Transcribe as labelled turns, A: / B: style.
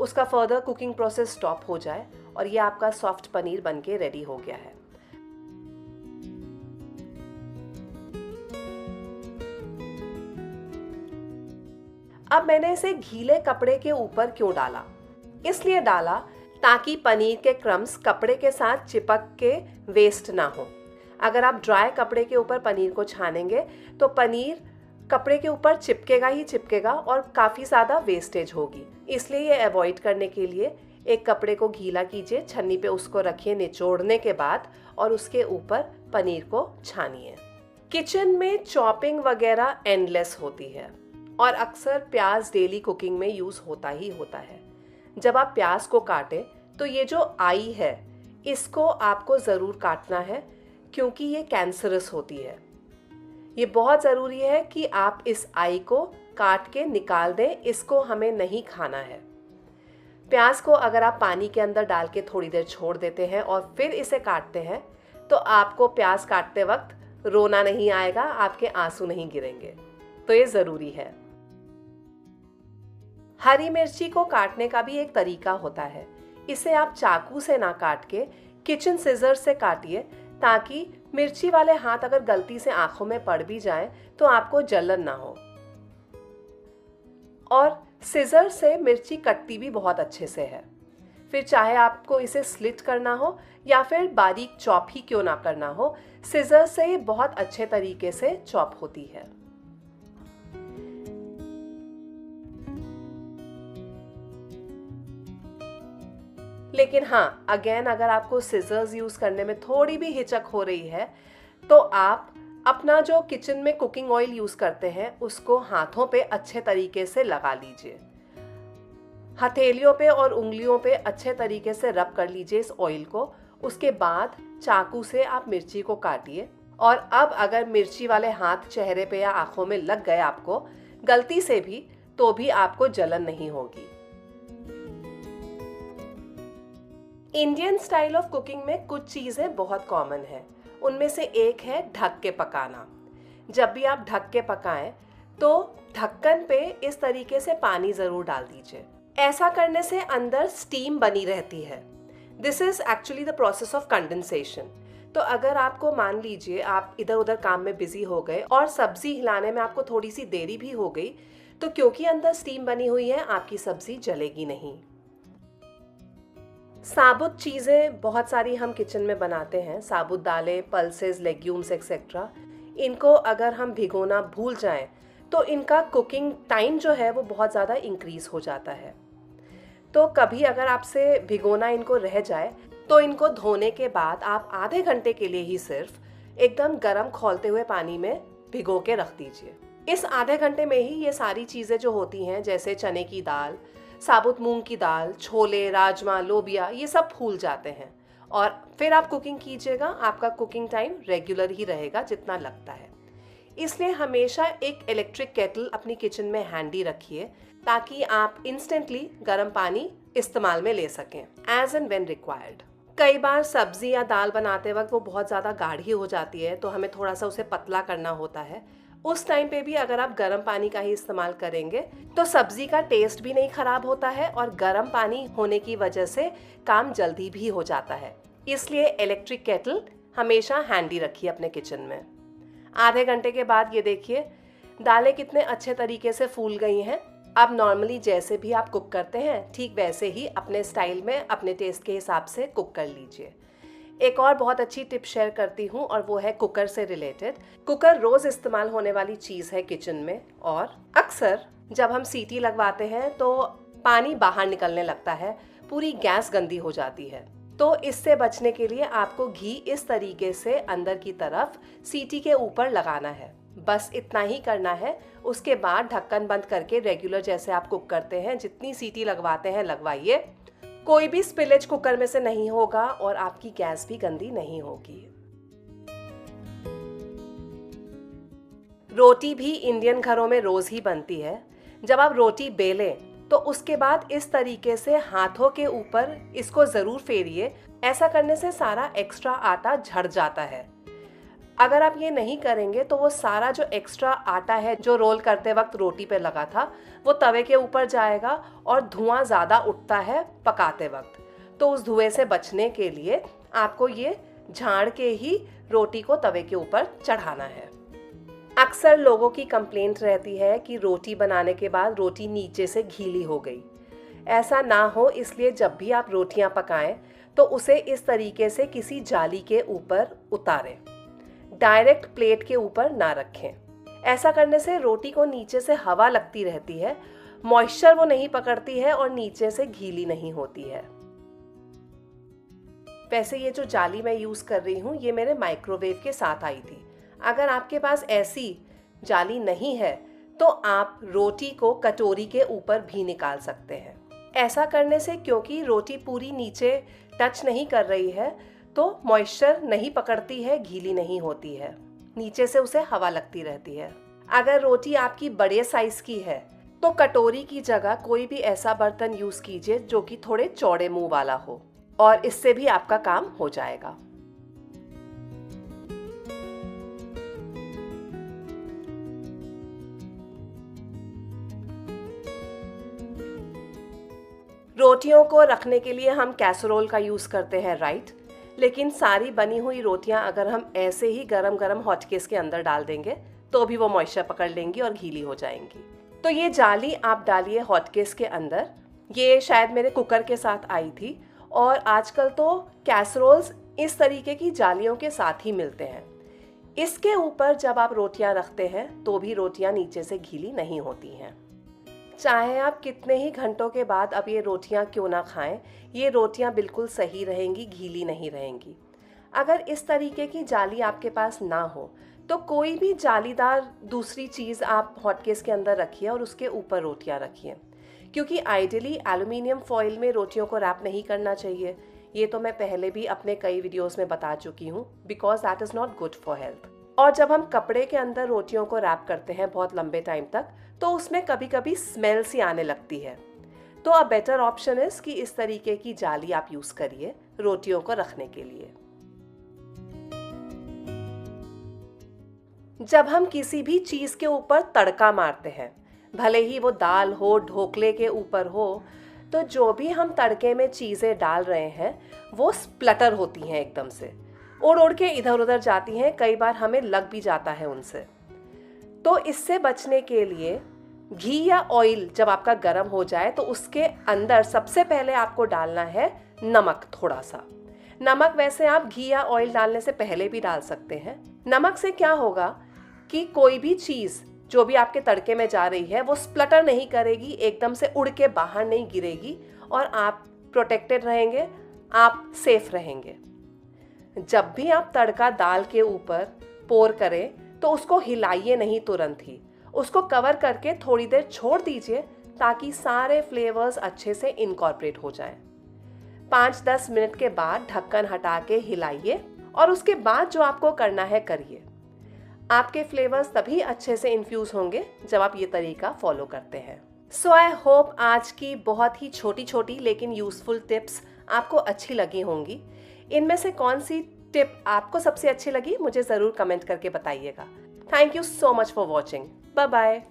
A: उसका further cooking process stop हो जाए और ये आपका सॉफ्ट पनीर बनके रेडी हो गया है। अब मैंने इसे गीले कपड़े के ऊपर क्यों डाला? इसलिए डाला ताकि पनीर के क्रम्स कपड़े के साथ चिपक के वेस्ट ना हो। अगर आप ड्राई कपड़े के ऊपर पनीर को छानेंगे तो पनीर कपड़े के ऊपर चिपकेगा ही चिपकेगा और काफ़ी ज़्यादा वेस्टेज होगी। इसलिए ये अवॉइड करने के लिए एक कपड़े को गीला कीजिए, छन्नी पे उसको रखिए निचोड़ने के बाद और उसके ऊपर पनीर को छानिए। किचन में चॉपिंग वगैरह एंडलेस होती है और अक्सर प्याज डेली कुकिंग में यूज़ होता ही होता है। जब आप प्याज को काटें तो ये जो आई है इसको आपको ज़रूर काटना है क्योंकि ये कैंसरस होती है। ये बहुत ज़रूरी है कि आप इस आई को काट के निकाल दें, इसको हमें नहीं खाना है। प्याज को अगर आप पानी के अंदर डाल के थोड़ी देर छोड़ देते हैं और फिर इसे काटते हैं तो आपको प्याज काटते वक्त रोना नहीं आएगा, आपके आंसू नहीं गिरेंगे। तो ये ज़रूरी है। हरी मिर्ची को काटने का भी एक तरीका होता है। इसे आप चाकू से ना काट के किचन सिजर से काटिए ताकि मिर्ची वाले हाथ अगर गलती से आंखों में पड़ भी जाएं तो आपको जलन ना हो। और सिजर से मिर्ची कटती भी बहुत अच्छे से है। फिर चाहे आपको इसे स्लिट करना हो या फिर बारीक चॉप ही क्यों ना करना हो, सिजर से ये बहुत अच्छे तरीके से चॉप होती है। लेकिन हाँ, अगेन अगर आपको सिजर्स यूज़ करने में थोड़ी भी हिचक हो रही है तो आप अपना जो किचन में कुकिंग ऑयल यूज़ करते हैं उसको हाथों पे अच्छे तरीके से लगा लीजिए। हथेलियों पे और उंगलियों पे अच्छे तरीके से रब कर लीजिए इस ऑयल को। उसके बाद चाकू से आप मिर्ची को काटिए। और अब अगर मिर्ची वाले हाथ चेहरे पे या आंखों में लग गए आपको गलती से भी, तो भी आपको जलन नहीं होगी। इंडियन स्टाइल ऑफ कुकिंग में कुछ चीज़ें बहुत कॉमन है। उनमें से एक है ढक के पकाना। जब भी आप ढक के पकाएं तो ढक्कन पे इस तरीके से पानी ज़रूर डाल दीजिए। ऐसा करने से अंदर स्टीम बनी रहती है। This is actually the process of condensation. तो अगर आपको मान लीजिए आप इधर उधर काम में बिजी हो गए और सब्जी हिलाने में आपको थोड़ी सी देरी भी हो गई तो क्योंकि अंदर स्टीम बनी हुई है आपकी सब्जी जलेगी नहीं। साबुत चीज़ें बहुत सारी हम किचन में बनाते हैं, साबुत दालें, पल्सेस, लेग्यूम्स एक्सेट्रा। इनको अगर हम भिगोना भूल जाएं तो इनका कुकिंग टाइम जो है वो बहुत ज़्यादा इंक्रीज़ हो जाता है। तो कभी अगर आपसे भिगोना इनको रह जाए तो इनको धोने के बाद आप आधे घंटे के लिए ही सिर्फ एकदम गर्म खौलते हुए पानी में भिगो के रख दीजिए। इस आधे घंटे में ही ये सारी चीज़ें जो होती हैं जैसे चने की दाल, साबुत मूंग की दाल, छोले, राजमा, लोबिया, ये सब फूल जाते हैं। और फिर आप कुकिंग कीजिएगा, आपका कुकिंग टाइम रेगुलर ही रहेगा जितना लगता है। इसलिए हमेशा एक इलेक्ट्रिक केटल अपनी किचन में हैंडी रखिए ताकि आप इंस्टेंटली गर्म पानी इस्तेमाल में ले सकें एज एंड व्हेन रिक्वायर्ड। कई बार सब्जी या दाल बनाते वक्त वो बहुत ज़्यादा गाढ़ी हो जाती है तो हमें थोड़ा सा उसे पतला करना होता है। उस टाइम पे भी अगर आप गर्म पानी का ही इस्तेमाल करेंगे तो सब्जी का टेस्ट भी नहीं खराब होता है और गर्म पानी होने की वजह से काम जल्दी भी हो जाता है। इसलिए इलेक्ट्रिक केटल हमेशा हैंडी रखिए अपने किचन में। आधे घंटे के बाद ये देखिए दालें कितने अच्छे तरीके से फूल गई हैं। अब नॉर्मली जैसे भी आप कुक करते हैं ठीक वैसे ही अपने स्टाइल में अपने टेस्ट के हिसाब से कुक कर लीजिए। एक और बहुत अच्छी टिप शेयर करती हूँ और वो है कुकर से रिलेटेड। कुकर रोज़ इस्तेमाल होने वाली चीज़ है किचन में और अक्सर जब हम सीटी लगवाते हैं तो पानी बाहर निकलने लगता है, पूरी गैस गंदी हो जाती है। तो इससे बचने के लिए आपको घी इस तरीके से अंदर की तरफ सीटी के ऊपर लगाना है। बस इतना ही करना है। उसके बाद ढक्कन बंद करके रेगुलर जैसे आप कुक करते हैं जितनी सीटी लगवाते हैं लगवाइए। कोई भी स्पिलेज कुकर में से नहीं होगा और आपकी गैस भी गंदी नहीं होगी। रोटी भी इंडियन घरों में रोज ही बनती है। जब आप रोटी बेलें तो उसके बाद इस तरीके से हाथों के ऊपर इसको ज़रूर फेरिए। ऐसा करने से सारा एक्स्ट्रा आटा झड़ जाता है। अगर आप ये नहीं करेंगे तो वो सारा जो एक्स्ट्रा आटा है जो रोल करते वक्त रोटी पे लगा था वो तवे के ऊपर जाएगा और धुआं ज़्यादा उठता है पकाते वक्त। तो उस धुएं से बचने के लिए आपको ये झाड़ के ही रोटी को तवे के ऊपर चढ़ाना है। अक्सर लोगों की कंप्लेंट रहती है कि रोटी बनाने के बाद रोटी नीचे से गीली हो गई। ऐसा ना हो इसलिए जब भी आप रोटियां पकाएं तो उसे इस तरीके से किसी जाली के ऊपर उतारें, डायरेक्ट प्लेट के ऊपर ना रखें। ऐसा करने से रोटी को नीचे से हवा लगती रहती है, मॉइस्चर वो नहीं पकड़ती है और नीचे से गीली नहीं होती है। वैसे ये जो जाली मैं यूज़ कर रही हूँ ये मेरे माइक्रोवेव के साथ आई थी। अगर आपके पास ऐसी जाली नहीं है तो आप रोटी को कटोरी के ऊपर भी निकाल सकते हैं। ऐसा करने से क्योंकि रोटी पूरी नीचे टच नहीं कर रही है तो मॉइस्चर नहीं पकड़ती है, गीली नहीं होती है, नीचे से उसे हवा लगती रहती है। अगर रोटी आपकी बड़े साइज की है तो कटोरी की जगह कोई भी ऐसा बर्तन यूज़ कीजिए जो कि थोड़े चौड़े मुंह वाला हो और इससे भी आपका काम हो जाएगा। रोटियों को रखने के लिए हम कैसरोल का यूज़ करते हैं, राइट? लेकिन सारी बनी हुई रोटियां अगर हम ऐसे ही गरम गरम हॉटकेस के अंदर डाल देंगे तो भी वो मॉइस्चर पकड़ लेंगी और गीली हो जाएंगी। तो ये जाली आप डालिए हॉटकेस के अंदर। ये शायद मेरे कुकर के साथ आई थी और आजकल तो कैसरोल्स इस तरीके की जालियों के साथ ही मिलते हैं। इसके ऊपर जब आप रोटियां रखते हैं तो भी रोटियां नीचे से गीली नहीं होती हैं। चाहे आप कितने ही घंटों के बाद अब ये रोटियां क्यों ना खाएं, ये रोटियां बिल्कुल सही रहेंगी, गीली नहीं रहेंगी। अगर इस तरीके की जाली आपके पास ना हो तो कोई भी जालीदार दूसरी चीज़ आप हॉटकेस के अंदर रखिए और उसके ऊपर रोटियां रखिए, क्योंकि आइडियली एल्युमिनियम फॉइल में रोटियों को रैप नहीं करना चाहिए। ये तो मैं पहले भी अपने कई वीडियोस में बता चुकी हूँ, because that is not good for health. और जब हम कपड़े के अंदर रोटियों को रैप करते हैं बहुत लंबे टाइम तक तो उसमें कभी कभी स्मेल सी आने लगती है। तो अ बेटर ऑप्शन इज़ कि इस तरीके की जाली आप यूज़ करिए रोटियों को रखने के लिए। जब हम किसी भी चीज़ के ऊपर तड़का मारते हैं, भले ही वो दाल हो, ढोकले के ऊपर हो, तो जो भी हम तड़के में चीज़ें डाल रहे हैं वो स्प्लटर होती हैं, एकदम से उड़ उड़ के इधर उधर जाती हैं, कई बार हमें लग भी जाता है उनसे। तो इससे बचने के लिए घी या ऑयल जब आपका गर्म हो जाए तो उसके अंदर सबसे पहले आपको डालना है नमक, थोड़ा सा नमक। वैसे आप घी या ऑयल डालने से पहले भी डाल सकते हैं। नमक से क्या होगा कि कोई भी चीज़ जो भी आपके तड़के में जा रही है वो स्प्लटर नहीं करेगी, एकदम से उड़ के बाहर नहीं गिरेगी और आप प्रोटेक्टेड रहेंगे, आप सेफ रहेंगे। जब भी आप तड़का दाल के ऊपर पोर करें तो उसको हिलाइए नहीं तुरंत ही, उसको कवर करके थोड़ी देर छोड़ दीजिए ताकि सारे फ्लेवर्स अच्छे से इनकॉर्पोरेट हो जाएं। 5-10 मिनट के बाद ढक्कन हटा के हिलाइए और उसके बाद जो आपको करना है करिए। आपके फ्लेवर्स तभी अच्छे से इन्फ्यूज़ होंगे जब आप ये तरीका फॉलो करते हैं। सो आई होप आज की बहुत ही छोटी छोटी लेकिन यूज़फुल टिप्स आपको अच्छी लगी होंगी। इनमें से कौन सी टिप आपको सबसे अच्छी लगी मुझे ज़रूर कमेंट करके बताइएगा। Thank you so much for watching. Bye bye.